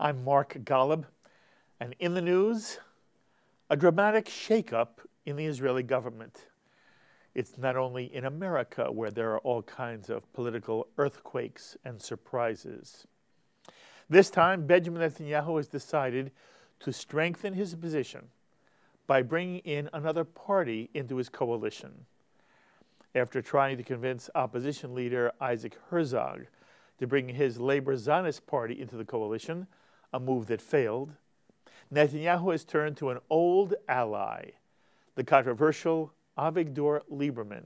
I'm Mark Golub, and in the news, a dramatic shakeup in the Israeli government. It's not only in America where there are all kinds of political earthquakes and surprises. This time, Benjamin Netanyahu has decided to strengthen his position by bringing in another party into his coalition. After trying to convince opposition leader Isaac Herzog to bring his Labor Zionist party into the coalition, a move that failed, Netanyahu has turned to an old ally, the controversial Avigdor Lieberman,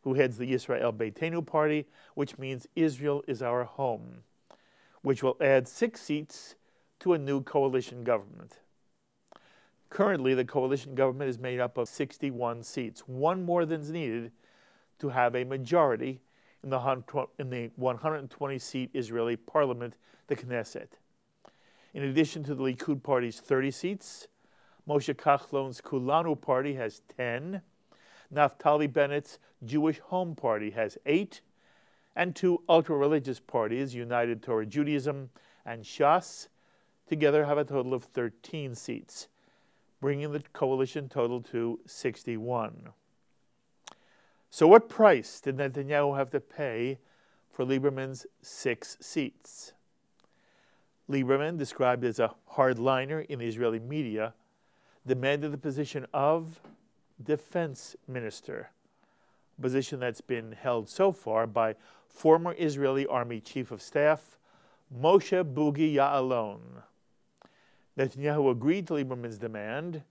who heads the Israel Beitenu party, which means Israel is our home, which will add 6 seats to a new coalition government. Currently, the coalition government is made up of 61 seats, one more than is needed to have a majority in the 120-seat Israeli parliament, the Knesset. In addition to the Likud party's 30 seats, Moshe Kachlon's Kulanu party has 10, Naftali Bennett's Jewish Home Party has 8, and 2 ultra-religious parties, United Torah Judaism and Shas, together have a total of 13 seats, bringing the coalition total to 61. So what price did Netanyahu have to pay for Lieberman's 6 seats? Liberman, described as a hardliner in the Israeli media, demanded the position of defense minister, a position that's been held so far by former Israeli Army Chief of Staff Moshe Ya'alon. Netanyahu agreed to Lieberman's demand,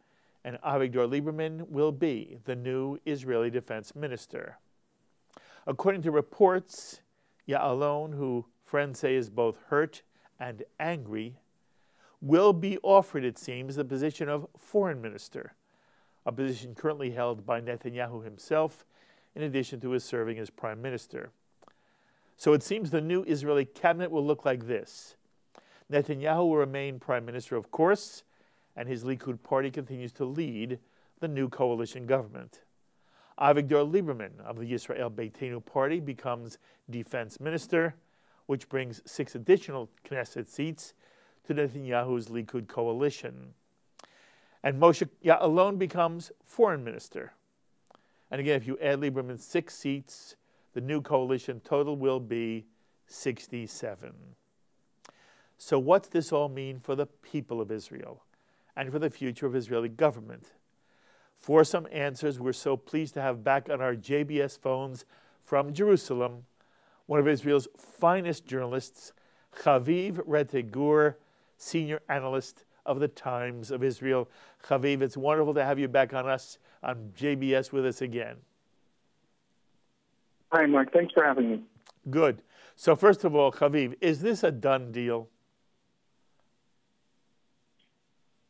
and Avigdor Lieberman will be the new Israeli defense minister. According to reports, Ya'alon, who friends say is both hurt and angry, will be offered, it seems, the position of foreign minister, a position currently held by Netanyahu himself, in addition to his serving as prime minister. So it seems the new Israeli cabinet will look like this. Netanyahu will remain prime minister, of course, and his Likud party continues to lead the new coalition government. Avigdor Lieberman of the Israel Beitenu party becomes defense minister, which brings 6 additional Knesset seats to Netanyahu's Likud coalition. And Moshe Ya'alon becomes foreign minister. And again, if you add Lieberman's 6 seats, the new coalition total will be 67. So what's this all mean for the people of Israel and for the future of Israeli government? For some answers, we're so pleased to have back on our JBS phones from Jerusalem one of Israel's finest journalists, Haviv Rettig Gur, Senior Analyst of the Times of Israel. Haviv, it's wonderful to have you back on JBS with us again. Hi, Mark. Thanks for having me. Good. So first of all, Haviv, is this a done deal?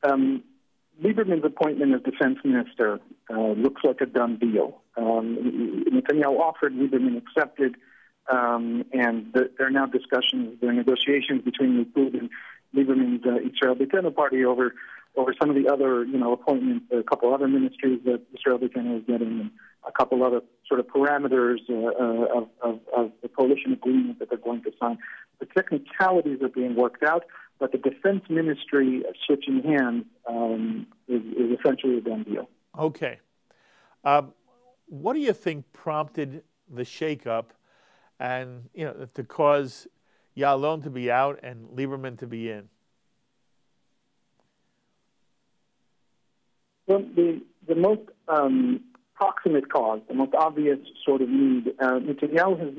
Lieberman's appointment as defense minister looks like a done deal. Netanyahu offered, Lieberman accepted, and there are now negotiations between Likud and Lieberman's Israel Beitenu party over some of the other, appointments, a couple other ministries that Israel Beitenu is getting, and a couple other sort of parameters of the coalition agreement that they're going to sign. The technicalities are being worked out, but the defense ministry switching hands is essentially a done deal. Okay. What do you think prompted the shakeup and to cause Ya'alon to be out and Lieberman to be in? Well, the most proximate cause, the most obvious sort of need, Netanyahu has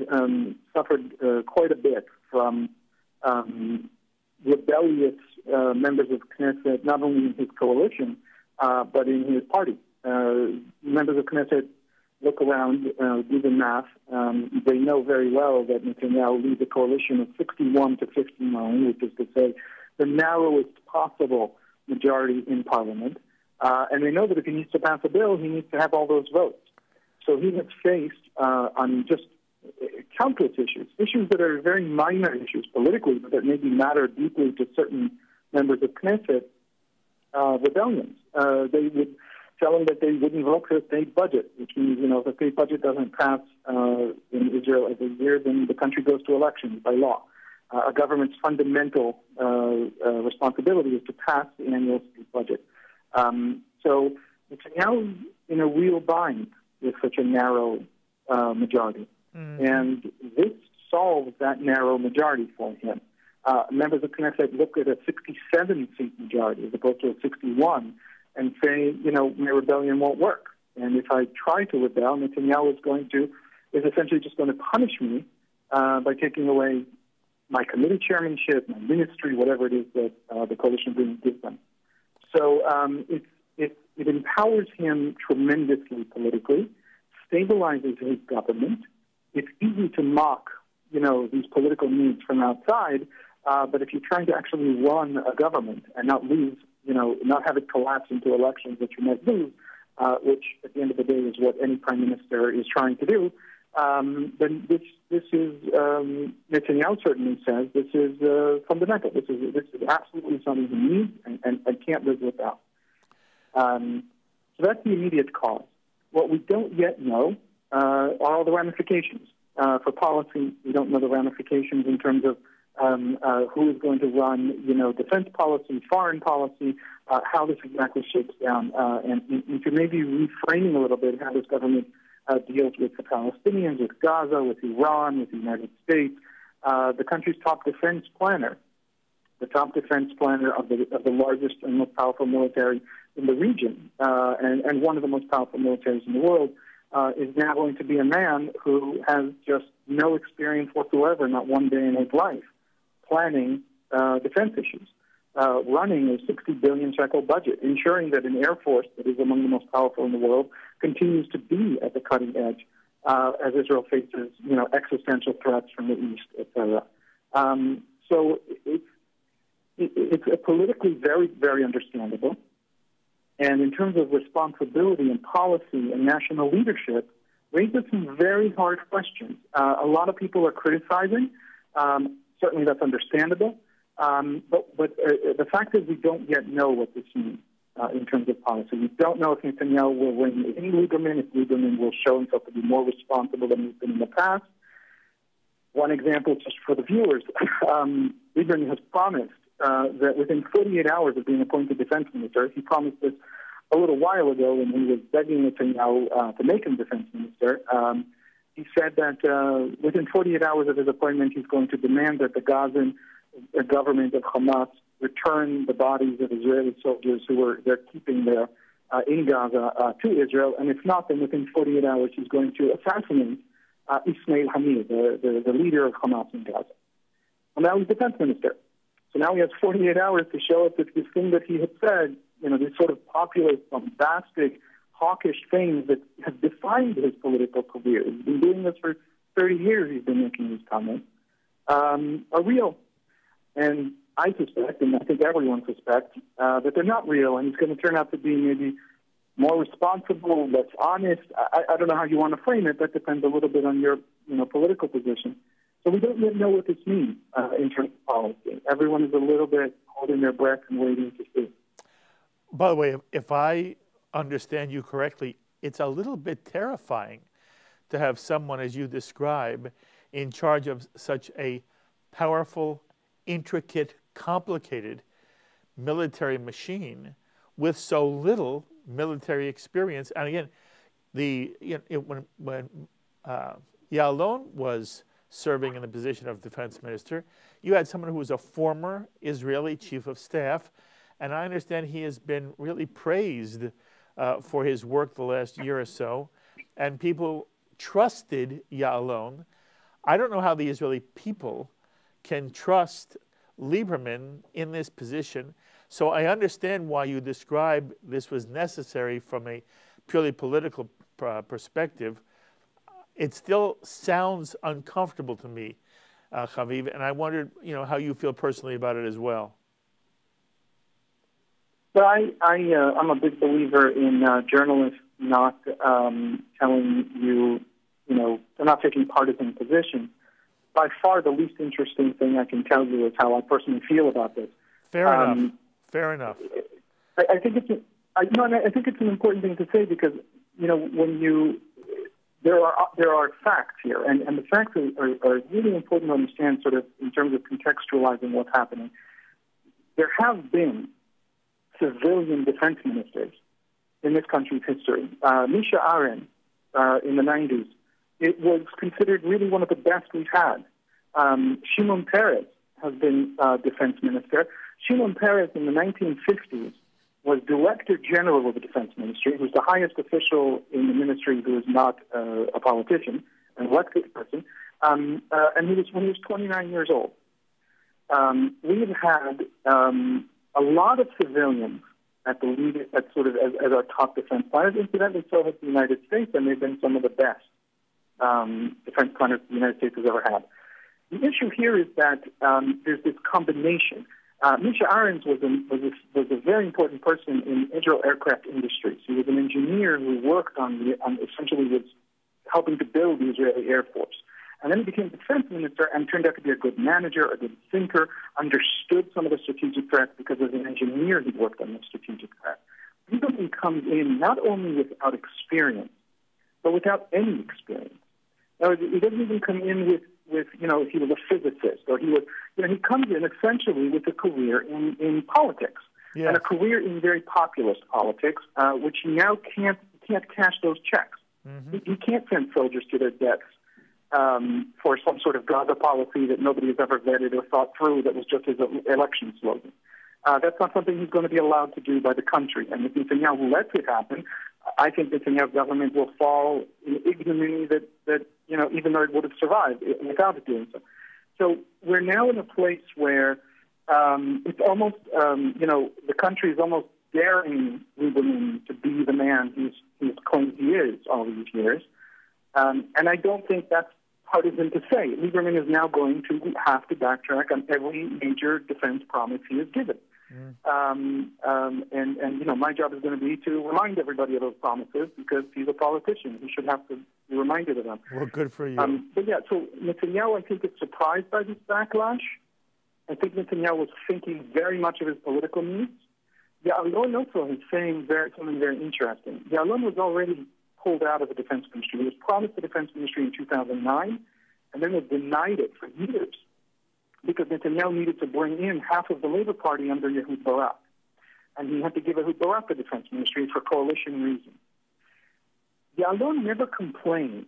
suffered quite a bit from rebellious members of Knesset, not only in his coalition, but in his party. Members of Knesset look around, do the math. They know very well that Netanyahu leads a coalition of 61 to 59, which is to say the narrowest possible majority in parliament. And they know that if he needs to pass a bill, he needs to have all those votes. So he has faced on just countless issues that are very minor issues politically, but that maybe matter deeply to certain members of Knesset, rebellions. They would tell him that they wouldn't vote for a state budget, which means, if the state budget doesn't pass in Israel every year, then the country goes to elections by law. A government's fundamental responsibility is to pass the annual state budget. So Netanyahu is in a real bind with such a narrow majority. And this solves that narrow majority for him. Members of Knesset look at a 67-seat majority as opposed to a 61 and say, my rebellion won't work. And if I try to rebel, Netanyahu is essentially just going to punish me by taking away my committee chairmanship, my ministry, whatever it is that the coalition agreement gives them. So it empowers him tremendously politically, stabilizes his government. It's easy to mock, these political needs from outside, but if you're trying to actually run a government and not lose, not have it collapse into elections that you might lose, which at the end of the day is what any prime minister is trying to do, then this is Netanyahu certainly says this is fundamental. This is absolutely something he needs and can't live without. So that's the immediate cause. What we don't yet know are all the ramifications. For policy, we don't know the ramifications in terms of who is going to run, defense policy, foreign policy, how this exactly shapes down, and to maybe reframing a little bit how this government deals with the Palestinians, with Gaza, with Iran, with the United States. The country's top defense planner, of the largest and most powerful military in the region, and one of the most powerful militaries in the world, is now going to be a man who has just no experience whatsoever, not one day in his life, planning defense issues, running a 60 billion shekel budget, ensuring that an air force that is among the most powerful in the world continues to be at the cutting edge as Israel faces, existential threats from the east, etc. So it's politically very, very understandable. And in terms of responsibility and policy and national leadership, raises some very hard questions. A lot of people are criticizing. Certainly that's understandable. But the fact is we don't yet know what this means in terms of policy. We don't know if Netanyahu will win any Lieberman, if Lieberman will show himself to be more responsible than he's been in the past. One example, just for the viewers, Lieberman has promised that within 48 hours of being appointed defense minister, he promised this a little while ago when he was begging Netanyahu to make him defense minister. He said that within 48 hours of his appointment, he's going to demand that the Gazan government of Hamas return the bodies of Israeli soldiers they're keeping there in Gaza to Israel. And if not, then within 48 hours, he's going to assassinate Ismail Haniyeh, the leader of Hamas in Gaza. And now he's defense minister. So now he has 48 hours to show us that this thing that he had said, these sort of populist, bombastic, hawkish things that have defined his political career. He's been doing this for 30 years. He's been making these comments, are real. And I suspect, and I think everyone suspects, that they're not real, and he's going to turn out to be maybe more responsible, less honest. I don't know how you want to frame it. That depends a little bit on your political position. So we don't yet know what this means in terms of policy. Everyone is a little bit holding their breath and waiting to see. By the way, if I understand you correctly, it's a little bit terrifying to have someone, as you describe, in charge of such a powerful, intricate, complicated military machine with so little military experience. And again, when Ya'alon was serving in the position of defense minister, you had someone who was a former Israeli chief of staff, and I understand he has been really praised for his work the last year or so, and people trusted Ya'alon. I don't know how the Israeli people can trust Lieberman in this position, so I understand why you describe this was necessary from a purely political perspective. It still sounds uncomfortable to me, Haviv, and I wondered, how you feel personally about it as well. But I'm a big believer in journalists not telling you, they're not taking partisan positions. By far, the least interesting thing I can tell you is how I personally feel about this. Fair enough. Fair enough. I think it's an important thing to say because when there are facts here, and the facts are really important to understand, sort of in terms of contextualizing what's happening. There have been civilian defense ministers in this country's history. Moshe Ya'alon in the 90s, it was considered really one of the best we've had. Shimon Peres has been defense minister. Shimon Peres in the 1950s was Director General of the Defense Ministry. He was the highest official in the ministry who was not a politician, an elected person, and he was when he was 29 years old. We have had a lot of civilians at the lead, at sort of as our top defense planners. Incidentally, so has the United States, and they've been some of the best defense planners the United States has ever had. The issue here is that there's this combination. Moshe Ya'alon was a very important person in Israel aircraft industries. He was an engineer who worked on essentially was helping to build the Israeli Air Force. And then he became defense minister and turned out to be a good manager, a good thinker, understood some of the strategic threats because as an engineer he worked on the strategic threats. Lieberman comes in not only without experience, but without any experience. Now, he doesn't even come in with he was a physicist, or he was, he comes in essentially with a career in politics, and a career in very populist politics, which he now can't cash those checks. Mm-hmm. He can't send soldiers to their deaths for some sort of Gaza policy that nobody has ever vetted or thought through that was just his election slogan. That's not something he's going to be allowed to do by the country. And if Netanyahu lets it happen, I think Netanyahu's government will fall in ignominy that even though it would have survived without it doing so. So we're now in a place where it's almost, the country is almost daring Lieberman to be the man he's claimed he is all these years. And I don't think that's partisan to say. Lieberman is now going to have to backtrack on every major defense promise he has given. My job is going to be to remind everybody of those promises because he's a politician. He should have to be reminded of them. Well, good for you. So Netanyahu, I think, is surprised by this backlash. I think Netanyahu was thinking very much of his political needs. Ya'alon also is saying something very interesting. Ya'alon was already pulled out of the defense ministry. He was promised the defense ministry in 2009, and then was denied it for years because Netanyahu needed to bring in half of the Labour Party under Ehud Barak. And he had to give Ehud Barak the defense ministry for coalition reasons. Ya'alon never complained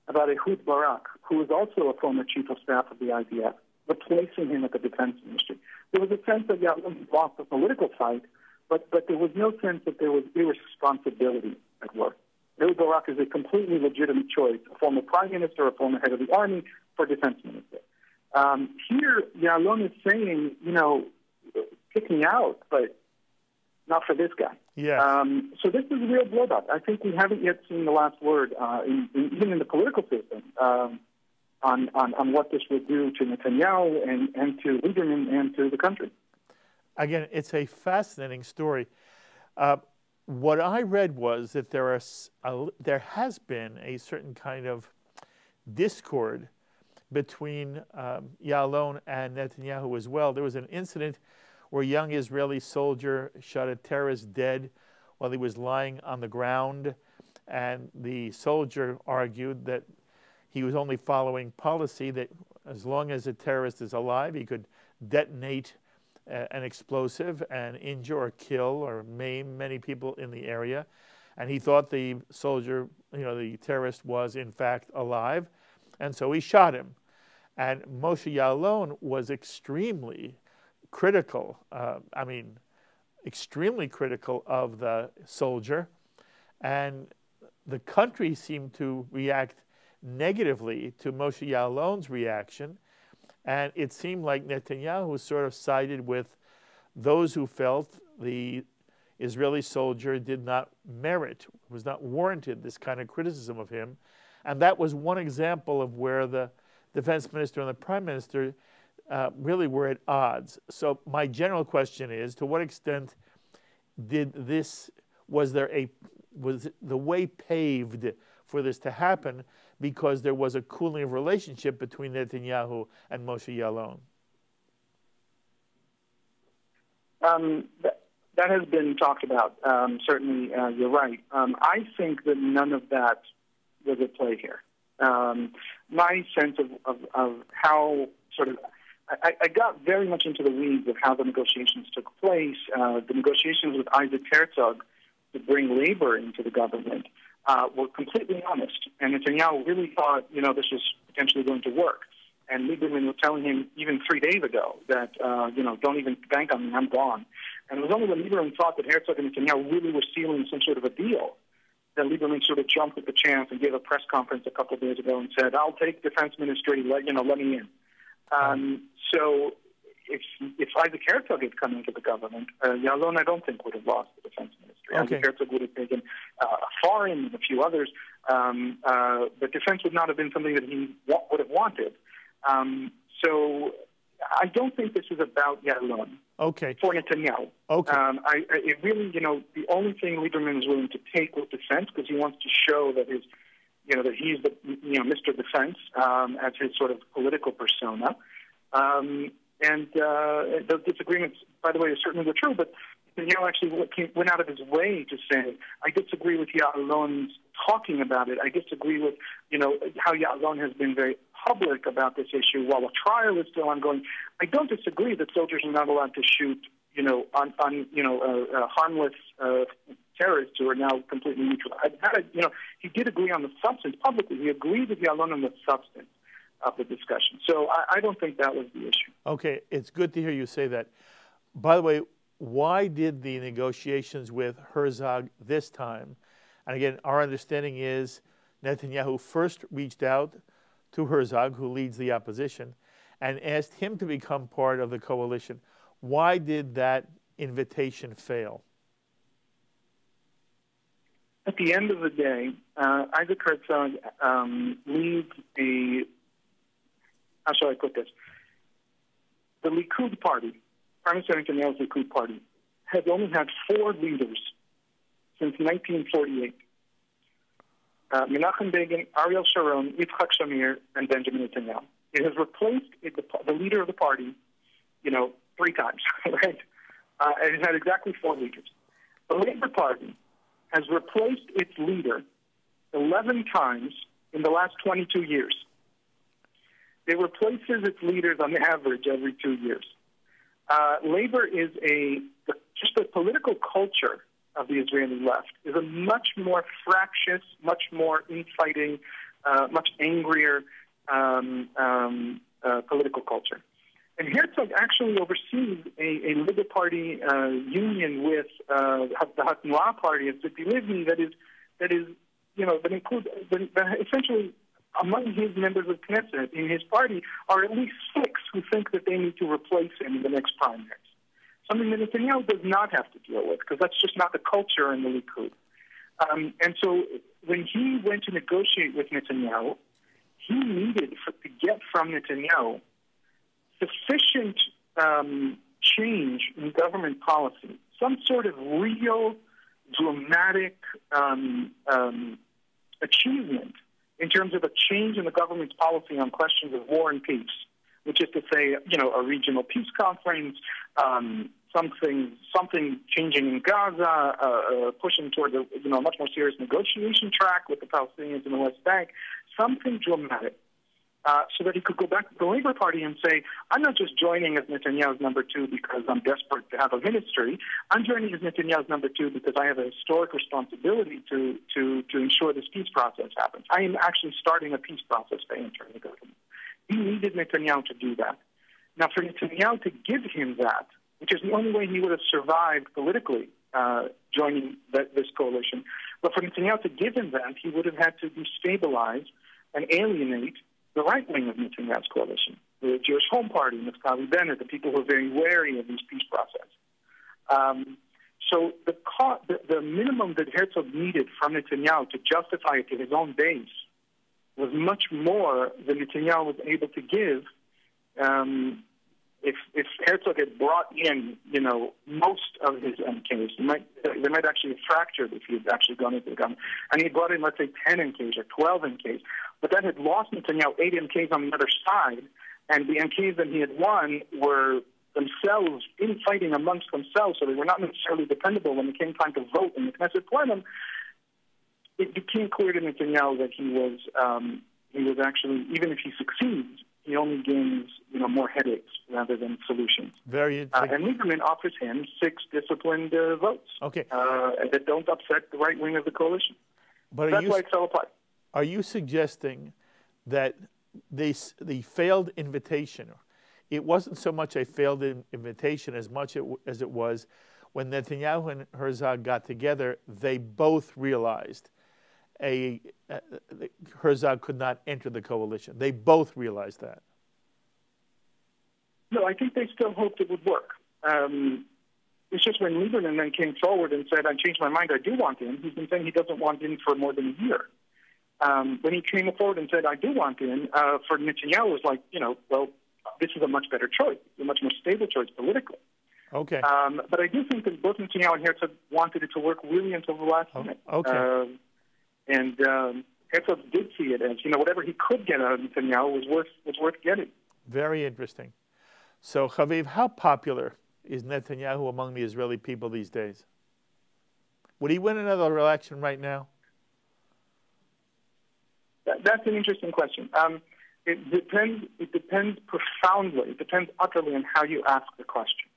about Ehud Barak, who was also a former chief of staff of the IDF, replacing him at the defense ministry. There was a sense that Ya'alon lost the political fight, but there was no sense that there was irresponsibility at work. Ehud Barak is a completely legitimate choice, a former prime minister, a former head of the army, for defense minister. Here, Ya'alon is saying, kick me out, but not for this guy. Yes. So this is a real blowback. I think we haven't yet seen the last word, even in the political system, on what this will do to Netanyahu and to Lieberman and to the country. Again, it's a fascinating story. What I read was that there has been a certain kind of discord between Ya'alon and Netanyahu as well. There was an incident where a young Israeli soldier shot a terrorist dead while he was lying on the ground, and the soldier argued that he was only following policy that as long as a terrorist is alive, he could detonate an explosive and injure or kill or maim many people in the area. And he thought the soldier, the terrorist was in fact alive, and so he shot him. And Moshe Ya'alon was extremely critical, extremely critical of the soldier. And the country seemed to react negatively to Moshe Ya'alon's reaction. And it seemed like Netanyahu sort of sided with those who felt the Israeli soldier did not merit, was not warranted this kind of criticism of him. And that was one example of where the defense minister and the prime minister really were at odds. So my general question is, to what extent was the way paved for this to happen because there was a cooling of relationship between Netanyahu and Moshe Ya'alon? That has been talked about. Certainly, you're right. I think that none of that was at play here. My sense of how sort of I got very much into the weeds of how the negotiations took place. The negotiations with Isaac Herzog to bring labor into the government were completely honest. And Netanyahu really thought, this was potentially going to work. And Lieberman was telling him even 3 days ago that, don't even bank on me, I'm gone. And it was only when Lieberman thought that Herzog and Netanyahu really were sealing some sort of a deal that Lieberman sort of jumped at the chance and gave a press conference a couple of days ago and said, I'll take defense ministry, let me in. So if Isaac Herzog had come into the government, Ya'alon, I don't think, would have lost the defense ministry. Okay. Isaac Herzog would have taken Foreign and a few others, but defense would not have been something that he would have wanted. So I don't think this is about Ya'alon. Okay. For Netanyahu. Okay. It really, the only thing Lieberman is willing to take was defense because he wants to show that that he's the, Mr. Defense as his sort of political persona. And those disagreements, by the way, certainly were true, but Netanyahu actually went out of his way to say, I disagree with Ya'alon's talking about it. I disagree with, how Ya'alon has been very public about this issue while a trial is still ongoing. I don't disagree that soldiers are not allowed to shoot, harmless terrorists who are now completely neutral. He did agree on the substance publicly. He agreed with Ya'alon on the substance of the discussion. So I don't think that was the issue. Okay, it's good to hear you say that. By the way, why did the negotiations with Herzog this time? And again, our understanding is Netanyahu first reached out to Herzog, who leads the opposition, and asked him to become part of the coalition. Why did that invitation fail? At the end of the day, Isaac Herzog leads how shall I put this? The Likud party, Prime Minister Netanyahu's Likud party, has only had 4 leaders since 1948. Menachem Begin, Ariel Sharon, Yitzhak Shamir, and Benjamin Netanyahu. It has replaced the leader of the party, 3 times, right? It has had exactly 4 leaders. The Labour Party has replaced its leader 11 times in the last 22 years. It replaces its leaders on average every 2 years. Labor is just the political culture of the Israeli left is a much more fractious, much more infighting, much angrier political culture. And Herzog actually oversees a Labour Party union with the Hatnuah party of Tzipi Livni that includes essentially among his members of Knesset in his party are at least 6 who think that they need to replace him in the next primaries. Something that Netanyahu does not have to deal with because that's just not the culture in the Likud. And so when he went to negotiate with Netanyahu, he needed to get from Netanyahu sufficient change in government policy, some sort of real dramatic achievement in terms of a change in the government's policy on questions of war and peace, which is to say, a regional peace conference, something changing in Gaza, pushing toward a much more serious negotiation track with the Palestinians in the West Bank, something dramatic, so that he could go back to the Labour Party and say, I'm not just joining as Netanyahu's number 2 because I'm desperate to have a ministry. I'm joining as Netanyahu's number 2 because I have a historic responsibility to ensure this peace process happens. I am actually starting a peace process by entering the government. He needed Netanyahu to do that. Now, for Netanyahu to give him that, which is the only way he would have survived politically joining this coalition, but for Netanyahu to give him that, he would have had to destabilize and alienate the right wing of Netanyahu's coalition, the Jewish Home Party, Naftali Bennett, the people who are very wary of this peace process. So the minimum that Herzog needed from Netanyahu to justify it to his own base was much more than Netanyahu was able to give if Herzog had brought in, most of his MKs. They might actually have fractured if he had actually gone into the government. And he brought in, let's say, 10 MKs or 12 MKs. But that had lost Netanyahu 8 MKs on the other side, and the MKs that he had won were themselves infighting amongst themselves, so they were not necessarily dependable when it came time to vote in the Knesset plenum. it became clear to Netanyahu that he was actually, even if he succeeds, he only gains more headaches rather than solutions. Very interesting. And Lieberman offers him 6 disciplined votes that don't upset the right wing of the coalition. But that's why it fell apart. Are you suggesting that the failed invitation, it wasn't so much a failed invitation as much as it was when Netanyahu and Herzog got together, they both realized Herzog could not enter the coalition. They both realized that. No, I think they still hoped it would work. It's just when Lieberman then came forward and said, I changed my mind, I do want in, he's been saying he doesn't want in for more than a year. When he came forward and said, I do want in, for Netanyahu, it was like, well, this is a much better choice, a much more stable choice politically. Okay. But I do think that both Netanyahu and Herzog wanted it to work really until the last minute. Okay. And Herzog did see it as, whatever he could get out of Netanyahu was worth getting. Very interesting. So, Haviv, how popular is Netanyahu among the Israeli people these days? Would he win another election right now? That's an interesting question. It depends profoundly. It depends utterly on how you ask the question.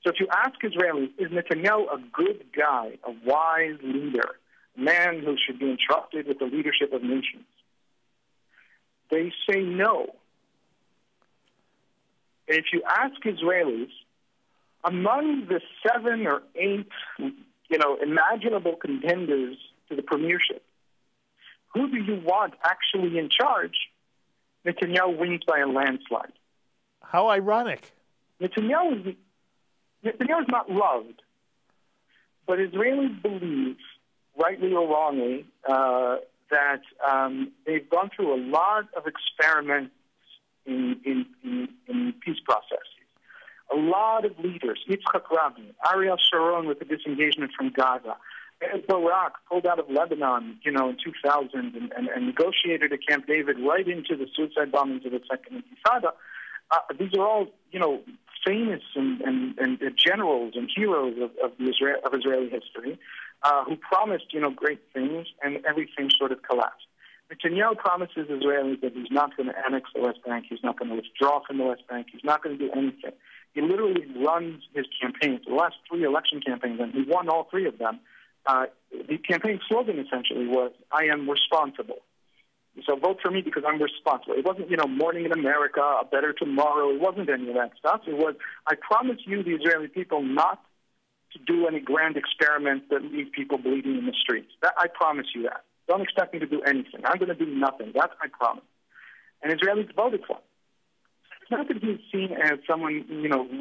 So if you ask Israelis, is Netanyahu a good guy, a wise leader, a man who should be entrusted with the leadership of nations? They say no. If you ask Israelis, among the 7 or 8, imaginable contenders to the premiership, who do you want actually in charge? Netanyahu wins by a landslide. How ironic. Netanyahu is not loved, but Israelis believe, rightly or wrongly, that they've gone through a lot of experiments in peace processes. A lot of leaders, Yitzhak Rabin, Ariel Sharon with the disengagement from Gaza, Barak pulled out of Lebanon, in 2000 and negotiated a Camp David right into the suicide bombings of the Second Intifada. These are all, famous and generals and heroes of Israeli history who promised, great things, and everything sort of collapsed. Netanyahu promises Israelis that he's not going to annex the West Bank, he's not going to withdraw from the West Bank, he's not going to do anything. He literally runs his campaigns, the last 3 election campaigns, and he won all 3 of them. The campaign slogan essentially was, I am responsible. So vote for me because I'm responsible. It wasn't, Morning in America, a better tomorrow. It wasn't any of that stuff. It was, I promise you, the Israeli people, not to do any grand experiments that leave people bleeding in the streets. I promise you that. Don't expect me to do anything. I'm going to do nothing. That's my promise. And Israelis voted for him. It's not that he's seen as someone,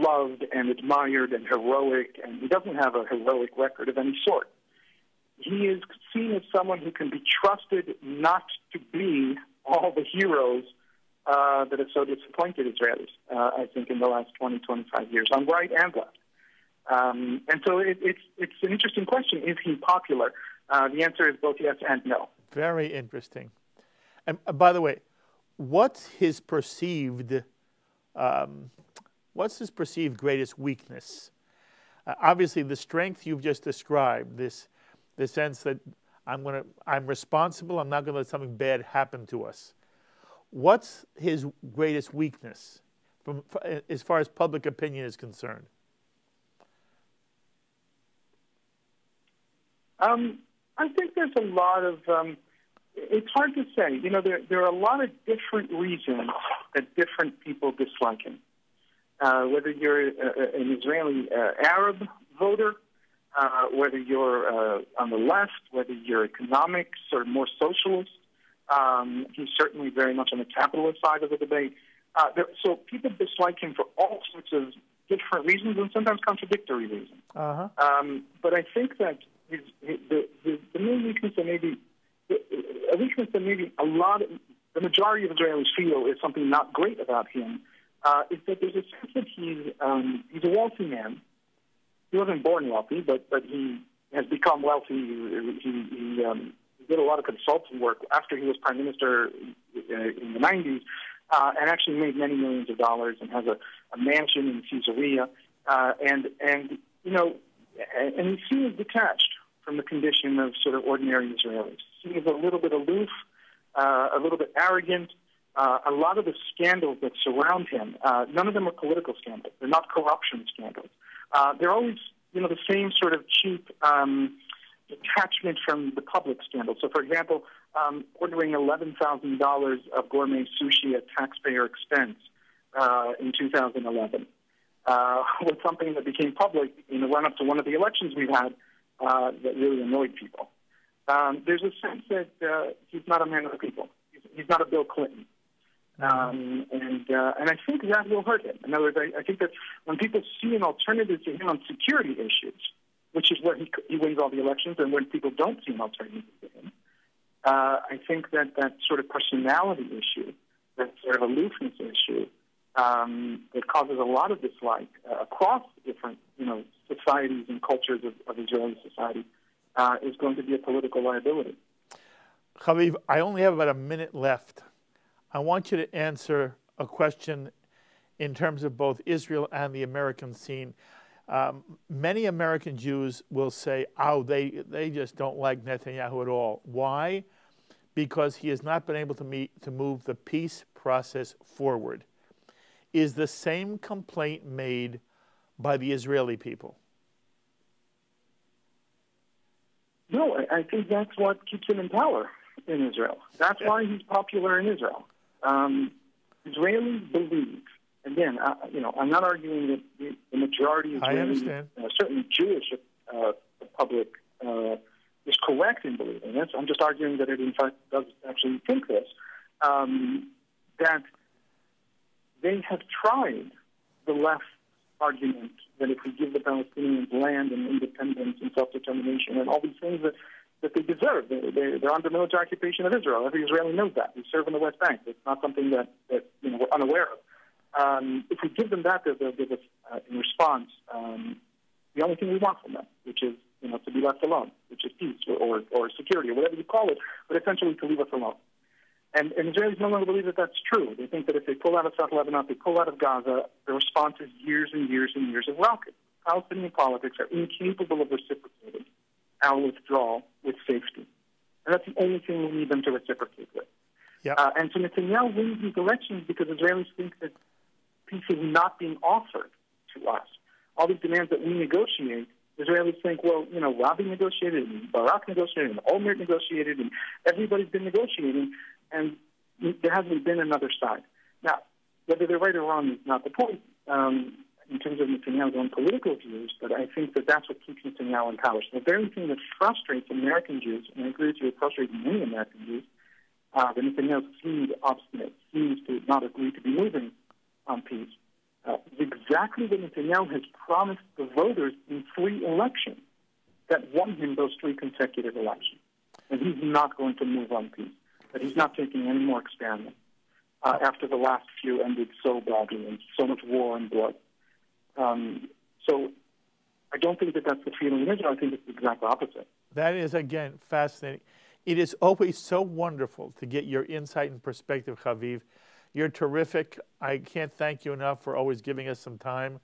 loved and admired and heroic, and he doesn't have a heroic record of any sort. He is seen as someone who can be trusted not to be all the heroes that have so disappointed Israelis, I think, in the last 20, 25 years, on right and left. And so it's an interesting question. Is he popular? The answer is both yes and no. Very interesting. And by the way, what's his perceived greatest weakness? Obviously, the strength you've just described, the sense that I'm responsible, I'm not going to let something bad happen to us. What's his greatest weakness as far as public opinion is concerned? I think there's a lot of, it's hard to say. There are a lot of different reasons that different people dislike him. Whether you're an Israeli Arab voter, whether you're on the left, whether you're economics or more socialist, he's certainly very much on the capitalist side of the debate. So people dislike him for all sorts of different reasons and sometimes contradictory reasons. But I think that the main weakness that maybe the majority of Israelis feel is something not great about him is that there's a sense that he's a wealthy man. He wasn't born wealthy, but he has become wealthy. He did a lot of consulting work after he was prime minister in the 90s, and actually made many millions of dollars and has a mansion in Caesarea, and he's seen as detached from the condition of sort of ordinary Israelis. He's a little bit aloof, a little bit arrogant. A lot of the scandals that surround him, none of them are political scandals. They're not corruption scandals. They're always, the same sort of cheap detachment from the public scandal. So, for example, ordering $11,000 of gourmet sushi at taxpayer expense in 2011 was something that became public in the run-up to one of the elections we've had that really annoyed people. There's a sense that he's not a man of the people. He's not a Bill Clinton. And I think that will hurt him. In other words, I think that when people see an alternative to him on security issues, which is where he wins all the elections, and when people don't see an alternative to him, I think that sort of personality issue, that sort of aloofness issue, that causes a lot of dislike across different, societies and cultures of Israeli society, is going to be a political liability. Haviv, I only have about a minute left. I want you to answer a question in terms of both Israel and the American scene. Many American Jews will say, they just don't like Netanyahu at all. Why? Because he has not been able to move the peace process forward. Is the same complaint made by the Israeli people? No, I think that's what keeps him in power in Israel. That's why he's popular in Israel. Israelis believe, again, I'm not arguing that the majority of Israelis, certainly Jewish public, is correct in believing this. I'm just arguing that it, in fact, does actually think this, that they have tried the left argument that if we give the Palestinians land and independence and self-determination and all these things that they deserve, they're under military occupation of Israel. Every Israeli knows that. We serve in the West Bank. It's not something that we're unaware of. If we give them that, they'll give us, in response, the only thing we want from them, which is to be left alone, which is peace or security or whatever you call it, but essentially to leave us alone. And Israelis no longer believe that that's true. They think that if they pull out of South Lebanon, if they pull out of Gaza, the response is years and years and years of rockets. Palestinian politics are incapable of reciprocating our withdrawal with safety. And that's the only thing we need them to reciprocate with. Yep. And so Netanyahu wins these elections because Israelis think that peace is not being offered to us. All these demands that we negotiate, Israelis think, well, Rabin negotiated, and Barak negotiated, and Olmert negotiated, and everybody's been negotiating, and there hasn't been another side. Now, whether they're right or wrong is not the point in terms of Netanyahu's own political views, but I think that that's what keeps Netanyahu in power. So the very thing that frustrates American Jews, and I agree with you, it frustrates many American Jews, that Netanyahu seems obstinate, seems to not agree to be moving on peace, is exactly what Netanyahu has promised the voters in 3 elections that won him those 3 consecutive elections. And he's not going to move on peace, that he's not taking any more experiments after the last few ended so badly and so much war and blood. So I don't think that that's the feeling in Israel. I think it's the exact opposite. That is, again, fascinating. It is always so wonderful to get your insight and perspective, Haviv. You're terrific. I can't thank you enough for always giving us some time.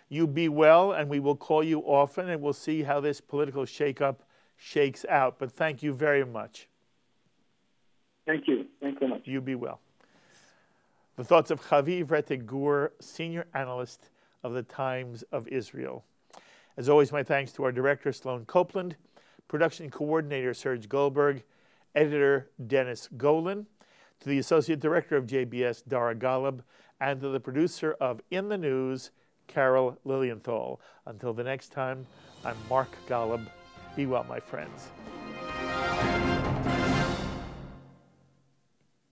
You be well, and we will call you often, and we'll see how this political shakeup shakes out. But thank you very much. Thank you. Thanks so much. You be well. The thoughts of Haviv Rettig Gur, Senior Analyst of the Times of Israel. As always, my thanks to our director, Sloan Copeland, production coordinator, Serge Goldberg, editor, Dennis Golan, to the associate director of JBS, Dara Golub, and to the producer of In the News, Carol Lilienthal. Until the next time, I'm Mark Golub. Be well, my friends.